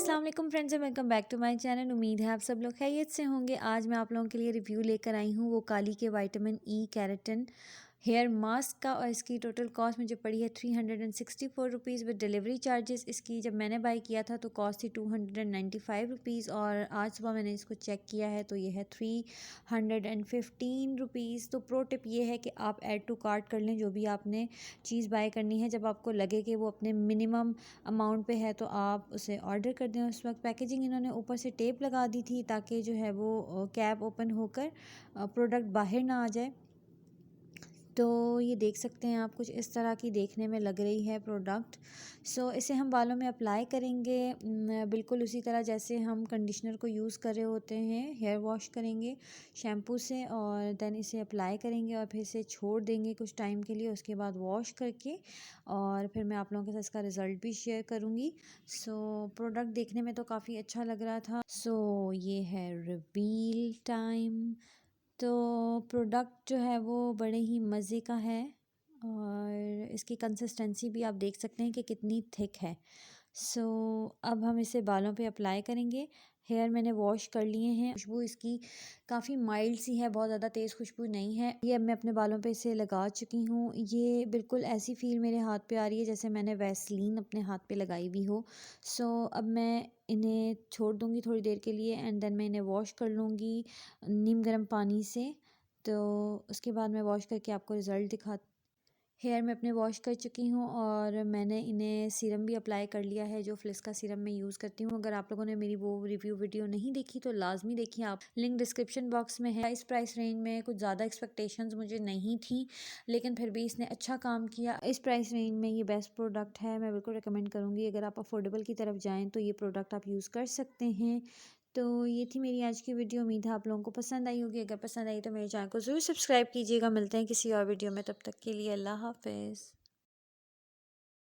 अस्सलाम वालेकुम friends and welcome back to my channel. उम्मीद है आप सब लोग खैरियत से होंगे। आज मैं आप लोगों के लिए रिव्यू लेकर आई हूँ वोकाली के vitamin E keratin hair mask का, और इसकी टोटल कॉस्ट मुझे पड़ी है 364 रुपीज़ विद डिलीवरी चार्जेस। इसकी जब मैंने बाई किया था तो कॉस्ट थी 295 रुपीज़, और आज सुबह मैंने इसको चेक किया है तो ये है 315 रुपीज़। तो प्रो टिप ये है कि आप ऐड टू कार्ट कर लें जो भी आपने चीज़ बाय करनी है। जब आपको लगे कि वो अपने मिनिमम अमाउंट पे है तो आप उसे ऑर्डर कर दें। उस वक्त पैकेजिंग इन्होंने ऊपर से टेप लगा दी थी ताकि जो है वो कैप ओपन होकर प्रोडक्ट बाहर ना आ जाए। तो ये देख सकते हैं आप, कुछ इस तरह की देखने में लग रही है प्रोडक्ट। इसे हम बालों में अप्लाई करेंगे बिल्कुल उसी तरह जैसे हम कंडीशनर को यूज़ कर रहे होते हैं। हेयर वॉश करेंगे शैम्पू से और देन इसे अप्लाई करेंगे और फिर इसे छोड़ देंगे कुछ टाइम के लिए। उसके बाद वॉश करके और फिर मैं आप लोगों के साथ इसका रिज़ल्ट भी शेयर करूँगी। प्रोडक्ट देखने में तो काफ़ी अच्छा लग रहा था। ये है रिवील टाइम। तो प्रोडक्ट जो है वो बड़े ही मज़े का है और इसकी कंसिस्टेंसी भी आप देख सकते हैं कि कितनी थिक है। अब हम इसे बालों पे अप्लाई करेंगे। हेयर मैंने वॉश कर लिए हैं। खुशबू इसकी काफ़ी माइल्ड सी है, बहुत ज़्यादा तेज़ खुशबू नहीं है। ये अब मैं अपने बालों पे इसे लगा चुकी हूँ। ये बिल्कुल ऐसी फील मेरे हाथ पे आ रही है जैसे मैंने वैसलीन अपने हाथ पे लगाई हुई हो। अब मैं इन्हें छोड़ दूँगी थोड़ी देर के लिए एंड देन मैं इन्हें वॉश कर लूँगी नीम गर्म पानी से। तो उसके बाद मैं वॉश करके आपको रिज़ल्ट दिखा। हेयर मैं अपने वॉश कर चुकी हूँ और मैंने इन्हें सीरम भी अप्लाई कर लिया है, जो फ्लिस का सीरम मैं यूज़ करती हूँ। अगर आप लोगों ने मेरी वो रिव्यू वीडियो नहीं देखी तो लाजमी देखिए आप, लिंक डिस्क्रिप्शन बॉक्स में है। इस प्राइस रेंज में कुछ ज़्यादा एक्सपेक्टेशंस मुझे नहीं थी, लेकिन फिर भी इसने अच्छा काम किया। इस प्राइस रेंज में ये बेस्ट प्रोडक्ट है, मैं बिल्कुल रिकमेंड करूँगी। अगर आप अफोर्डेबल की तरफ जाएँ तो ये प्रोडक्ट आप यूज़ कर सकते हैं। तो ये थी मेरी आज की वीडियो। उम्मीद है आप लोगों को पसंद आई होगी। अगर पसंद आई तो मेरे चैनल को ज़रूर सब्सक्राइब कीजिएगा। मिलते हैं किसी और वीडियो में, तब तक के लिए अल्लाह हाफ़िज़।